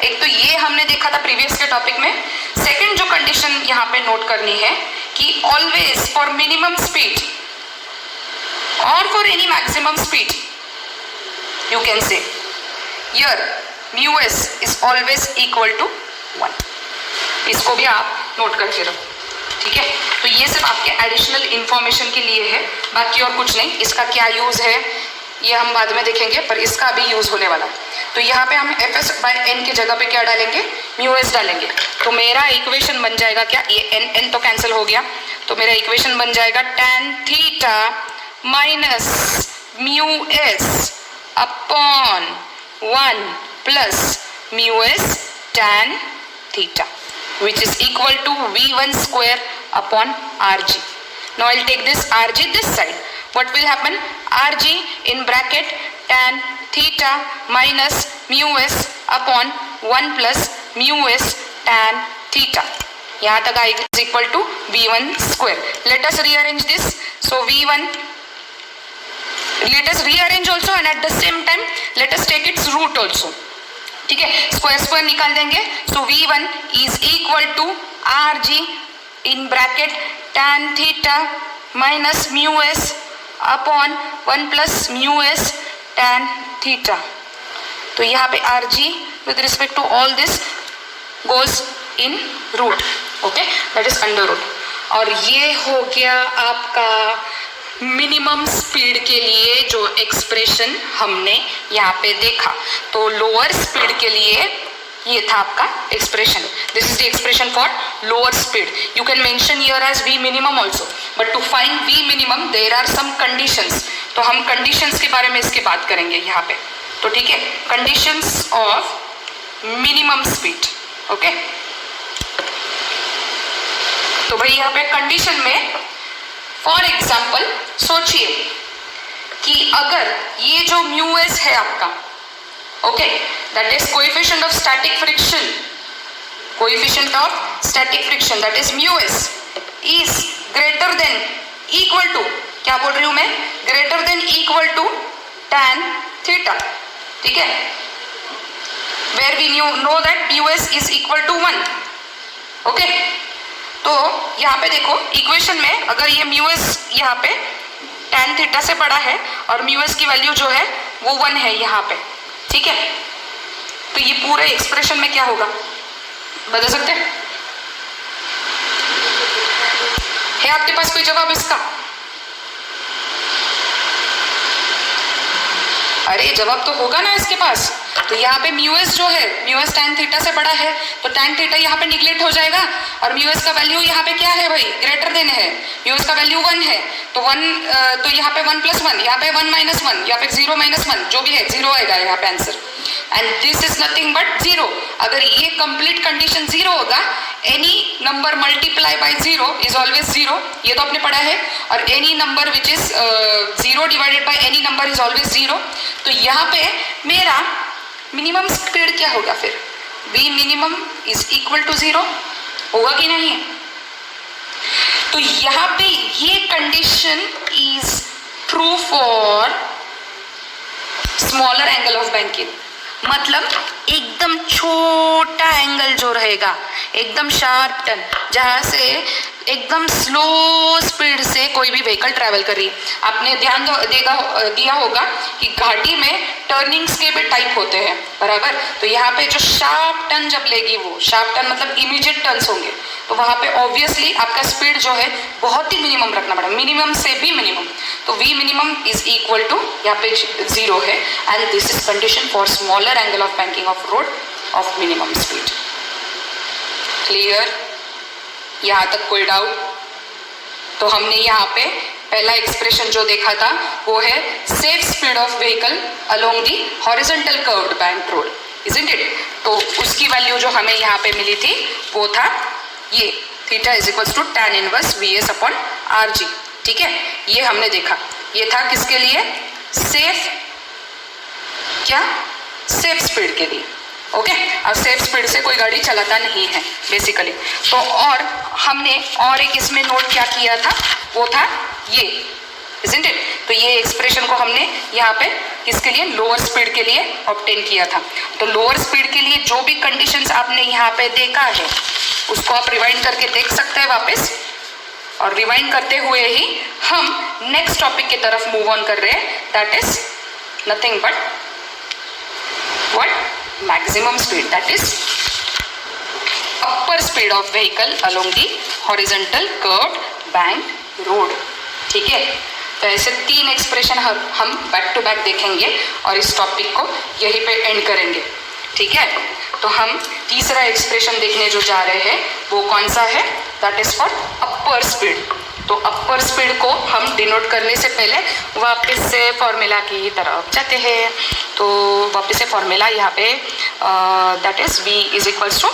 एक तो ये हमने देखा था प्रीवियस के टॉपिक में. सेकंड जो कंडीशन यहाँ पे नोट करनी है कि ऑलवेज फॉर मिनिमम स्पीड और for any maximum speed you can say here mu s is always equal to 1. इसको भी आप नोट करके रखो. ठीक है, तो ये सिर्फ आपके एडिशनल इंफॉर्मेशन के लिए है, बाकी और कुछ नहीं. इसका क्या यूज है ये हम बाद में देखेंगे, पर इसका भी यूज होने वाला. तो यहाँ पे हम एफ एस बाई एन की जगह पे क्या डालेंगे, म्यू एस डालेंगे. तो मेरा इक्वेशन बन जाएगा क्या, ये एन एन तो कैंसिल हो गया, तो मेरा इक्वेशन बन जाएगा tan theta minus mu S upon 1 plus mu S tan theta which is equal to V1 square upon Rg. Now I'll take this Rg this side. What will happen, Rg in bracket tan theta minus mu s upon 1 plus mu s tan theta. यहाँ तक I is equal to V1 square. Let us rearrange this. So V1, let us rearrange also and at the same time let us take its root also. ठीक है, square square निकाल देंगे. So V1 is equal to Rg in bracket tan theta minus mu S upon 1 plus mu S tan theta. तो यहाँ पे Rg with respect to all this goes in root. Okay, that is under root. और ये हो गया आपका minimum speed के लिए जो एक्सप्रेशन हमने यहाँ पे देखा. तो लोअर स्पीड के लिए ये था आपका expression. This is the expression for lower speed. You can mention here as v minimum also, but to find v minimum there are some conditions. तो हम कंडीशंस के बारे में इसके बात करेंगे यहाँ पे. तो ठीक है, conditions of minimum speed. Okay, तो भाई यहाँ पे कंडीशन में फॉर एग्जाम्पल सोचिए कि अगर ये जो म्यू एस है आपका, okay, that is coefficient of static friction, coefficient of static friction that is mu S is greater than equal to, क्या बोल रही हूं मैं, greater than equal to tan theta. ठीक है, where we know that mu S is equal to 1. Okay, तो यहाँ पे देखो इक्वेशन में अगर ये म्यू एस यहाँ पे tan थीटा से बड़ा है और म्यू एस की वैल्यू जो है वो 1 है यहाँ पे. ठीक है, तो ये पूरे एक्सप्रेशन में क्या होगा बता सकते हैं? है आपके पास कोई जवाब इसका? अरे जवाब तो होगा ना इसके पास। तो यहाँ पे म्यू एस जो है, म्यू एस tan थीटा से बड़ा है, तो tan थीटा यहाँ पे निगलेक्ट हो जाएगा, और म्यू एस का वैल्यू यहाँ पे क्या है भाई, ग्रेटर देन है, म्यू एस का वैल्यू 1 है, तो 1 तो यहाँ पे 1 + 1, यहाँ पे 1 - 1, यहाँ पे 0 - 1 जो भी है 0 आएगा यहाँ पे answer, and this is nothing but 0। अगर ये कंप्लीट कंडीशन 0 होगा, any number multiply by 0 is always 0, ये तो आपने पढ़ा है, और any number which is 0 divided by any number is always 0। तो यहाँ पे मेरा मिनिमम स्पीड क्या होगा फिर, v minimum is equal to 0 होगा कि नहीं। तो यहाँ पे ये condition is true for smaller angle of banking, मतलब एकदम छोटा एंगल जो रहेगा, एकदम शार्प टर्न, जहाँ से एकदम स्लो स्पीड से कोई भी व्हीकल ट्रैवल कर रही है। आपने ध्यान दिया होगा कि घाटी में टर्निंग्स के भी टाइप होते हैं, बराबर। तो यहाँ पे जो शार्प टर्न जब लेगी, वो शार्प टर्न मतलब इमीडिएट टर्न्स होंगे, तो वहाँ पे ऑब्वियसली आपका स्पीड जो है बहुत ही मिनिमम रखना पड़ेगा, मिनिमम से भी मिनिमम। तो v minimum is equal to यहाँ पे 0 है, and this is condition for smaller angle of banking of road of minimum speed. Clear, यहाँ तक कोई डाउट? तो हमने यहाँ पे पहला एक्सप्रेशन जो देखा था वो है safe speed of vehicle along the horizontal curved bank road, isn't it. तो उसकी वैल्यू जो हमें यहाँ पे मिली थी वो था ये theta is equals to tan inverse VS upon RG, ठीक है। ये हमने देखा, ये था किसके लिए, सेफ, क्या, सेफ स्पीड के लिए, ओके। अब सेफ स्पीड से कोई गाड़ी चलाता नहीं है बेसिकली। तो और हमने और एक इसमें नोट क्या किया था, वो था ये, इजंट इट। तो ये एक्सप्रेशन को हमने यहाँ पे किसके लिए, लोअर स्पीड के लिए ऑब्टेन किया था। तो लोअर स्पीड के लिए जो भी कंडीशंस आपने यहाँ पे देखा है उसको आप रिवाइंड करके देख सकते हैं वापस, और रिवाइंड करते हुए ही हम नेक्स्ट टॉपिक की तरफ मूव ऑन कर रहे हैं, that is nothing but what, maximum speed, that is upper speed of vehicle along the horizontal curved bank road, ठीक है। तो ऐसे 3 एक्सप्रेशन हम बैक टू बैक देखेंगे और इस टॉपिक को यहीं पे एंड करेंगे, ठीक है। तो हम तीसरा एक्सप्रेशन देखने जो जा रहे हैं वो कौन सा है, that is for upper speed. तो अपर स्पीड को हम डिनोट करने से पहले वापस से फॉर्मूला की तरफ जाते हैं। तो वापस से फॉर्मूला यहाँ पे that is v is equals to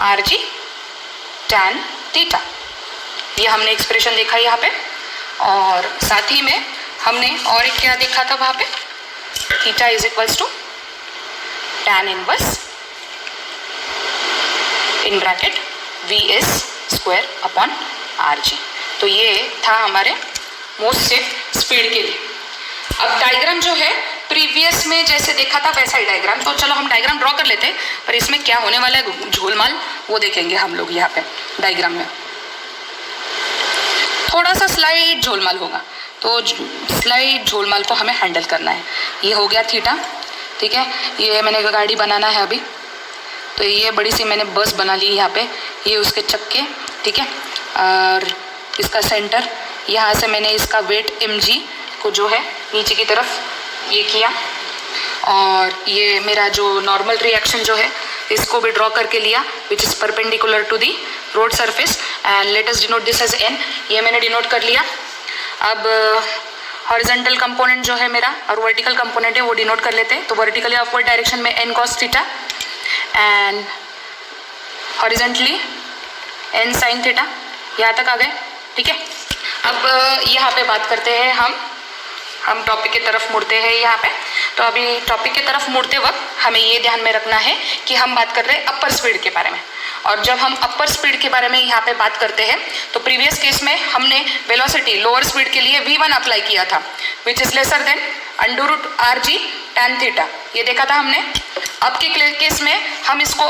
RG tan theta, ये हमने एक्सप्रेशन देखा यहाँ पे, और साथ ही में हमने और एक क्या देखा था वहाँ पे, theta is equals to tan inverse in bracket VS square upon RG। तो ये था हमारे मोस्ट सेफ स्पीड के लिए। अब डायग्राम जो है प्रीवियस में जैसे देखा था वैसा ही डायग्राम, तो चलो हम डायग्राम ड्रॉ कर लेते हैं, पर इसमें क्या होने वाला है झोलमाल वो देखेंगे हम लोग यहाँ पे डायग्राम में। थोड़ा सा स्लाइड झोलमाल होगा, तो स्लाइड झोलमाल को हमें हैंडल करना है। ये हो गया थीटा, ठीक है। ये मैंने गाड़ी बनाना है अभी, तो ये बड़ी सी मैंने बस बना ली यहाँ पे, ये उसके चक्के, ठीक है, और इसका सेंटर, यहाँ से मैंने इसका वेट mg को जो है नीचे की तरफ ये किया, और ये मेरा जो नॉर्मल रिएक्शन जो है इसको भी ड्रॉ करके लिया, which is perpendicular to the road surface, and let us denote this as n, ये मैंने डिनोट कर लिया। अब हॉरिजॉन्टल कंपोनेंट जो है मेरा और वर्टिकल कंपोनेंट है वो डिनोट कर लेते हैं। तो वर्टिकली अपवर्ड डायरेक्शन में n cos theta and horizontally n sin theta, यहाँ तक आ गए, ठीक है। अब यहाँ पे बात करते हैं हम टॉपिक की तरफ मुड़ते हैं यहाँ पे। तो अभी टॉपिक की तरफ मुड़ते वक्त हमें ये ध्यान में रखना है कि हम बात कर रहे हैं अपर स्पीड के बारे में, और जब हम अपर स्पीड के बारे में यहाँ पे बात करते हैं तो प्रीवियस केस में हमने वेलोसिटी लोअर स्पीड के लिए v1 अप्लाई किया था, which is lesser then √RG tan theta, ये देखा था हमने। अब के केस में हम इसको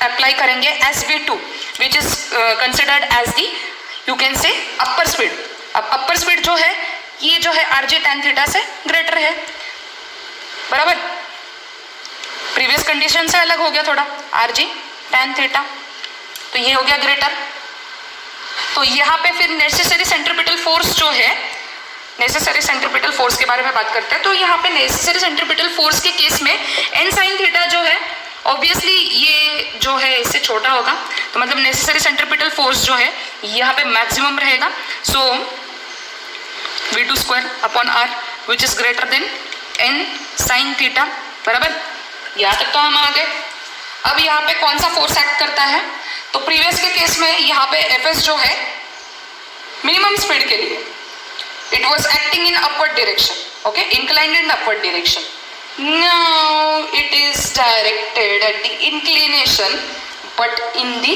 अप्लाई करेंगे as v2, which is considered as the you can say upper speed. अब अपर स्पीड जो है ये जो है RG tan थीटा से ग्रेटर है, बराबर। प्रीवियस कंडीशन से अलग हो गया थोड़ा, RG tan थीटा, तो ये हो गया ग्रेटर। तो यहाँ पे फिर नेसेसरी सेंट्रीपिटल फोर्स जो है नेसेसरी सेंट्रीपिटल फोर्स के बारे में बात करते हैं। तो यहाँ पे नेसेसरी सेंट्रीपिटल फोर्स के केस में एन साइन थीटा जो है ऑब्वियसली ये जो है इससे छोटा होगा, तो मतलब नेसेसरी सेंट्रीपिटल फोर्स जो है यहाँ पे मैक्सिमम रहेगा। So V2 square upon R which is greater than N sine theta, बराबर। यहाँ तक तो हम आ गए। अब यहाँ पे कौन सा फोर्स एक्ट करता है, तो प्रीवियस के केस में यहाँ पे Fs जो है मिनिमम स्पीड के लिए it was acting in upward direction, okay, inclined in upward direction. Now it is directed at the inclination but in the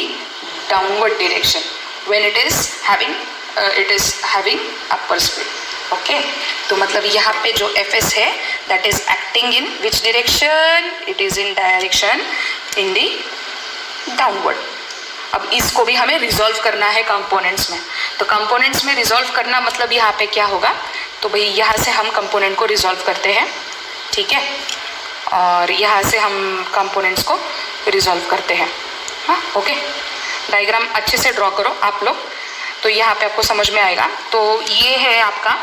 downward direction when it is having upper speed, okay. तो मतलब यहाँ पे जो Fs है that is acting in which direction, it is in direction in the downward. अब इसको भी हमें रिजॉल्व करना है कंपोनेंट्स में, तो कंपोनेंट्स में रिजॉल्व करना मतलब यहाँ पे क्या होगा, तो भाई यहाँ से हम कंपोनेंट को रिजॉल्व करते हैं, ठीक है, और यहाँ से हम कंपोनेंट्स को रिजॉल्व करते हैं, हाँ, ओके। डायग्राम अच्छे से ड्रॉ करो आप लोग, तो यहाँ पे आपको समझ में आएगा। तो ये है आपका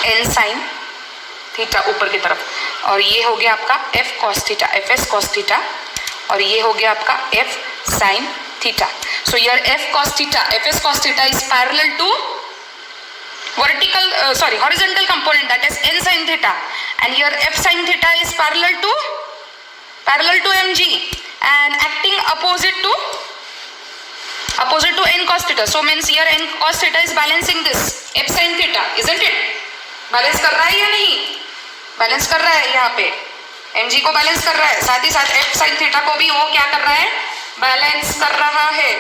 एन साइन थीटा ऊपर की तरफ, और ये हो गया आपका F cos theta, F S cos theta, और ये हो गया आपका F sine theta. So your F cos theta, F S cos theta is parallel to horizontal component, that is n sin theta, and your f sin theta is parallel to mg and acting opposite to n cos theta. So means here n cos theta is balancing this f sin theta, isn't it? Balance कर रहा है या नहीं? Balance कर रहा है, यहाँ पे mg को बैलेंस कर रहा है, साथ ही साथ f sin थीटा को भी वो क्या कर रहा है, बैलेंस कर रहा है।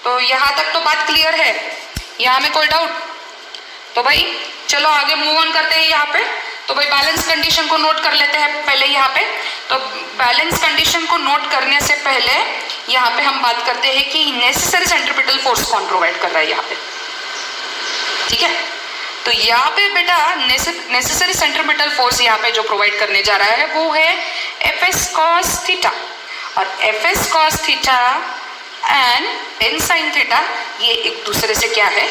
तो यहाँ तक तो बात क्लियर है, यहाँ में कोई डाउट? तो भाई चलो आगे मूव ऑन करते हैं यहाँ पे। तो भाई बैलेंस कंडीशन को नोट कर लेते हैं पहले यहाँ पे। तो बैलेंस कंडीशन को नोट करने से पहले यहाँ पे हम बात करते हैं कि नेसेसरी सेंट्रीपिटल फोर्स कौन प्रोवाइड कर रहा है यहाँ पे, ठीक है। तो यहाँ पे बेटा नेसेसरी सेंट्रीपिटल फोर्स यहाँ पे जो प्रोवाइड करने जा रहा है वो है एफ एस कॉस थीटा, और F S cos theta and N sine theta ये एक दूसरे से क्या है,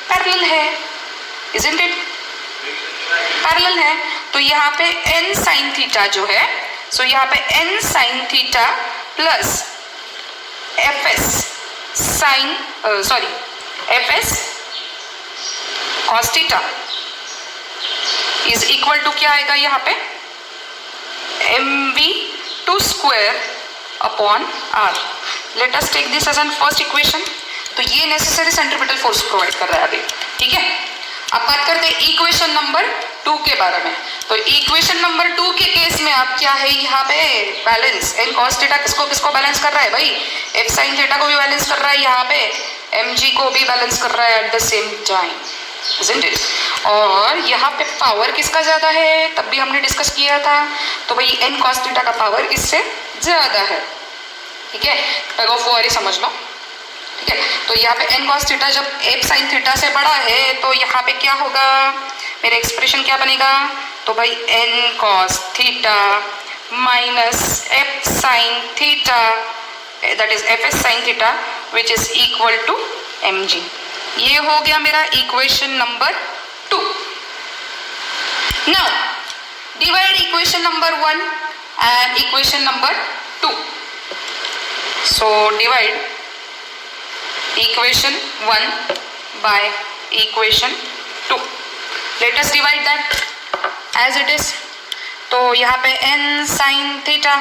पैरेलल है, isn't it? पैरेलल है। तो यहाँ पे n साइन थीटा जो है, सो यहाँ पे n sine theta plus F S sine F S cos theta is equal to क्या आएगा यहाँ पे, mv2 square upon r। Let us take this as an first equation. तो ये नेसेसरी सेंट्रीपिटल फोर्स प्रोवाइड कर रहा है अभी, ठीक है। अब बात करते हैं इक्वेशन नंबर 2 के बारे में। तो इक्वेशन नंबर 2 के केस में आप क्या है यहाँ पे, बैलेंस एन कॉस थीटा किसको बैलेंस कर रहा है भाई, एफ साइन थीटा को भी बैलेंस कर रहा है, यहाँ पे mg को भी बैलेंस कर रहा है at the same time, isn't it? और यहाँ पे पावर किसका ज्यादा है, तब भी हमने डिस्कस किया था। तो भाई एन कॉस थीटा का पावर इससे ज्यादा है, ठीक है, टग ऑफ वॉर ही समझ लो, ठीक है। तो यहाँ पे एन कॉस थीटा जब एफ साइन थीटा से बड़ा है तो यहाँ पे क्या होगा, मेरा एक्सप्रेशन क्या बनेगा, तो भाई N cos theta minus F sine theta that is F S sine theta which is equal to mg। ये हो गया मेरा equation number 2। Now divide equation number 1 and equation number 2। So divide equation 1 by equation 2. Let us divide that as it is. तो यहाँ पे n sin theta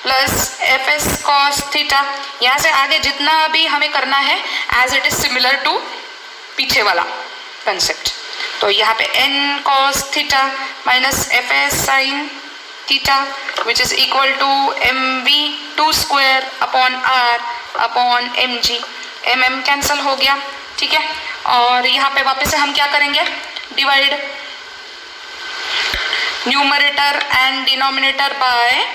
plus fs cos theta, यहाँ से आगे जितना भी हमें करना है as it is similar to पीछे वाला concept। तो यहाँ पे n cos theta minus fs sin theta which is equal to mv2 square upon r upon mg। mm cancel हो गया, ठीक है। और यहाँ पे वापस से हम क्या करेंगे, divide numerator and denominator by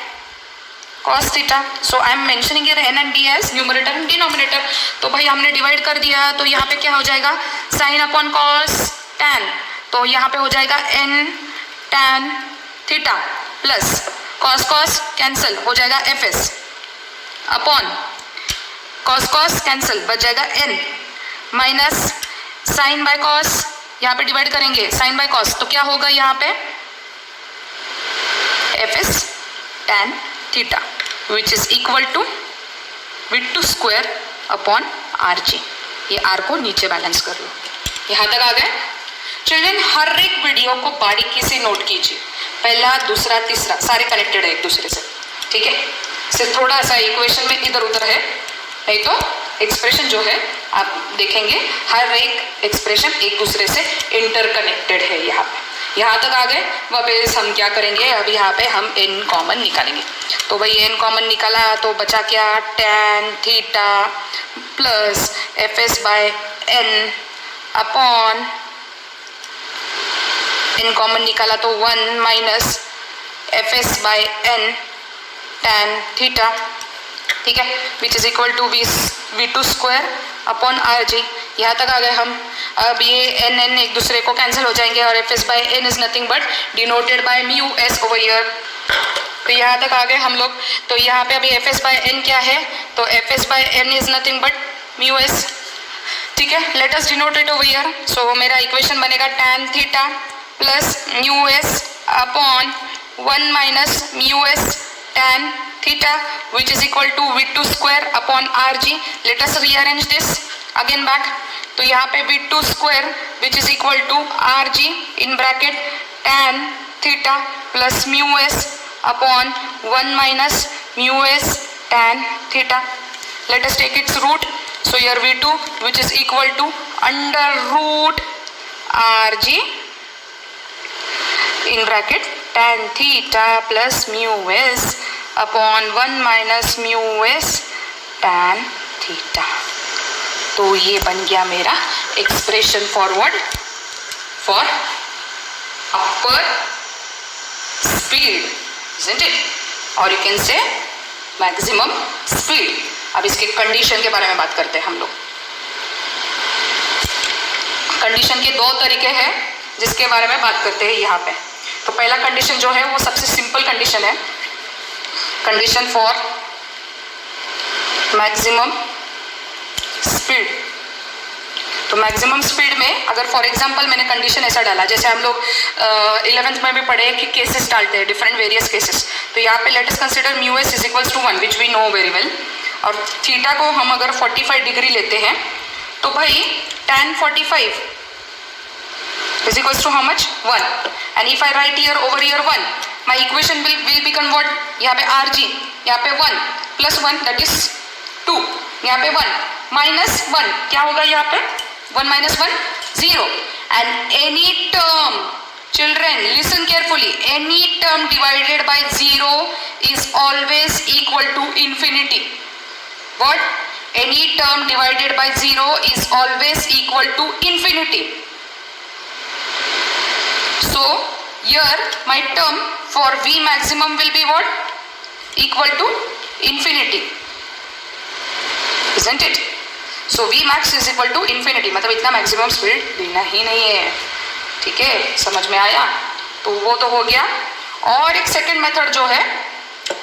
cos theta. So I am mentioning here n and d as numerator and denominator. तो भाई हमने डिवाइड कर दिया, तो यहाँ पे क्या हो जाएगा, साइन अपॉन कॉस tan, तो यहाँ पे हो जाएगा n tan theta plus cos cancel हो जाएगा fs अपॉन कॉस कैंसिल बच जाएगा n minus sine by cos यहाँ पे डिवाइड करेंगे साइन बाय कॉस, तो क्या होगा यहाँ पे F S tan theta which is equal to V2 square upon R G. ये आर को नीचे बैलेंस कर लो। यहाँ तक आ गए चिल्ड्रन? हर एक वीडियो को बारीकी से नोट कीजिए, पहला दूसरा तीसरा सारे कनेक्टेड है एक दूसरे से, ठीक है? सिर्फ थोड़ा सा इक्वेशन में इधर उधर है, नहीं तो एक्सप्रेशन जो है आप देखेंगे हर एक एक्सप्रेशन एक दूसरे से इंटरकनेक्टेड है। यहाँ तक आ गए। वापस हम क्या करेंगे, अब यहाँ पे हम n कॉमन निकालेंगे। तो भाई n कॉमन निकाला तो बचा क्या, tan theta plus F S by n upon n common निकाला तो 1 minus F S by n tan theta, ठीक है, which is equal to V2 square upon R G. यहाँ तक आ गए हम। अब ये n एक दूसरे को कैंसिल हो जाएंगे और F S by N is nothing but denoted by mu S over here. तो यहाँ तक आ गए हम लोग। तो यहाँ पे अभी एफ एस बाई एन क्या है, तो F S by N is nothing but mu S, ठीक है। Let us denote it over here. So मेरा इक्वेशन बनेगा tan theta plus mu S upon 1 minus mu S tan theta which is equal to V2 square upon RG. Let us rearrange this again back. तो यहाँ पे V2 square which is equal to RG in bracket tan theta plus mu s upon 1 minus mu s tan theta. Let us take its root. So here V2 which is equal to under root RG in bracket tan theta plus mu s upon 1 minus mu S tan theta. तो ये बन गया मेरा expression forward for upper speed, isn't it? और you can से maximum speed. अब इसके condition के बारे में बात करते हैं हम लोग। कंडीशन के दो तरीके हैं जिसके बारे में बात करते हैं यहाँ पे। तो पहला कंडीशन जो है वो सबसे सिंपल कंडीशन है, कंडीशन फॉर मैक्सिमम स्पीड। तो मैक्सिमम स्पीड में अगर फॉर एग्जांपल मैंने कंडीशन ऐसा डाला, जैसे हम लोग 11th में भी पढ़े कि केसेस डालते हैं, डिफरेंट वेरियस केसेस। तो यहाँ पे let us consider mu S is equals to 1 which we know very well, और थीटा को हम अगर 45 डिग्री लेते हैं तो भाई tan 45 is equals to how much 1, and if I write here over here 1, my equation will become what, यहाँ पे RG, यहाँ पे 1 plus 1 that is 2, यहाँ पे 1 minus 1 क्या होगा, यहाँ पे 1 minus 1 0, and any term, children listen carefully, any term divided by 0 is always equal to infinity. What? Any term divided by 0 is always equal to infinity. So here my term for V maximum will be what? Equal to infinity, isn't it? So V max is equal to infinity, मतलब इतना maximum speed देना ही नहीं है, ठीक है? समझ में आया? तो वो तो हो गया। और एक सेकंड मेथड जो है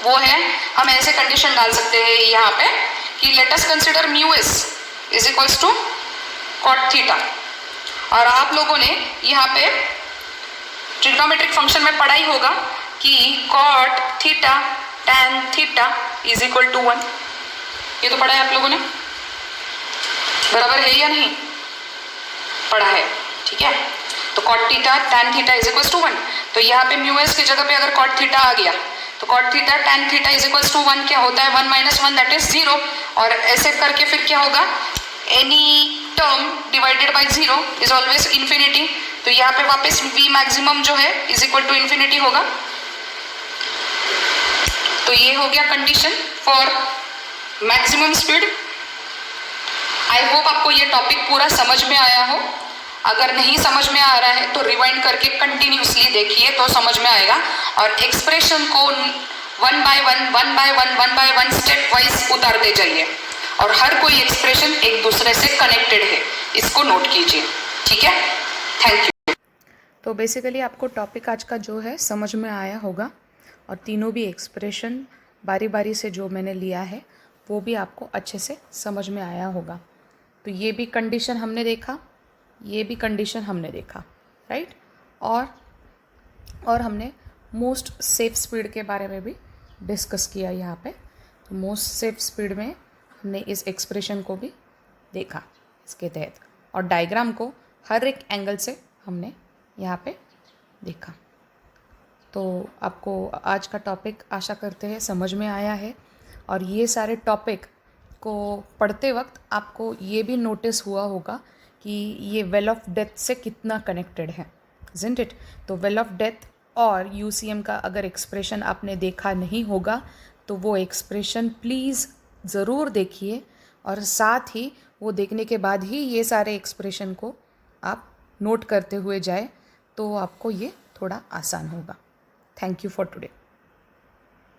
वो है, हम ऐसे कंडीशन डाल सकते हैं यहाँ पे कि let us consider mu S is equals to cot theta, और आप लोगों ने यहाँ पे ट्रिग्नोमेट्रिक फंक्शन में पढ़ा ही होगा कि cot theta tan theta is equal to 1। ये तो पढ़ा है आप लोगों ने, बराबर है या नहीं? पढ़ा है, ठीक है। तो cot theta tan theta is equal to 1, तो यहाँ पे म्यू एस की जगह पे अगर कॉट थीटा आ गया तो cot theta tan theta is equal to 1 क्या होता है, 1 माइनस 1 दैट इज 0, और ऐसे करके फिर क्या होगा, any term divided by 0 is always infinity. तो यहाँ पे वापस V मैक्सिमम जो है इज इक्वल टू इन्फिनिटी होगा। तो ये हो गया condition for maximum speed. I hope आपको ये टॉपिक पूरा समझ में आया हो। अगर नहीं समझ में आ रहा है तो रिवाइंड करके कंटिन्यूसली देखिए तो समझ में आएगा, और एक्सप्रेशन को 1 बाय 1 स्टेप वाइज उतारते जाइए, और हर कोई एक्सप्रेशन एक दूसरे से कनेक्टेड है, इसको नोट कीजिए, ठीक है? Thank you. तो बेसिकली आपको टॉपिक आज का जो है समझ में आया होगा, और तीनों भी एक्सप्रेशन बारी बारी से जो मैंने लिया है वो भी आपको अच्छे से समझ में आया होगा। तो ये भी कंडीशन हमने देखा ये भी कंडीशन हमने देखा, राइट। और हमने मोस्ट सेफ स्पीड के बारे में भी डिस्कस किया यहाँ पे। तो मोस्ट सेफ स्पीड में हमने इस एक्सप्रेशन को भी देखा इसके तहत, और डायग्राम को हर एक एंगल से हमने यहाँ पे देखा। तो आपको आज का टॉपिक आशा करते हैं समझ में आया है, और ये सारे टॉपिक को पढ़ते वक्त आपको ये भी नोटिस हुआ होगा कि ये वेल ऑफ डेथ से कितना कनेक्टेड है, इज़न्ट इट। तो वेल ऑफ डेथ और यूसीएम का अगर एक्सप्रेशन आपने देखा नहीं होगा तो वो एक्सप्रेशन प्लीज़ ज़रूर देखिए, और साथ ही वो देखने के बाद ही ये सारे एक्सप्रेशन को आप नोट करते हुए जाए, तो आपको ये थोड़ा आसान होगा। Thank you for today.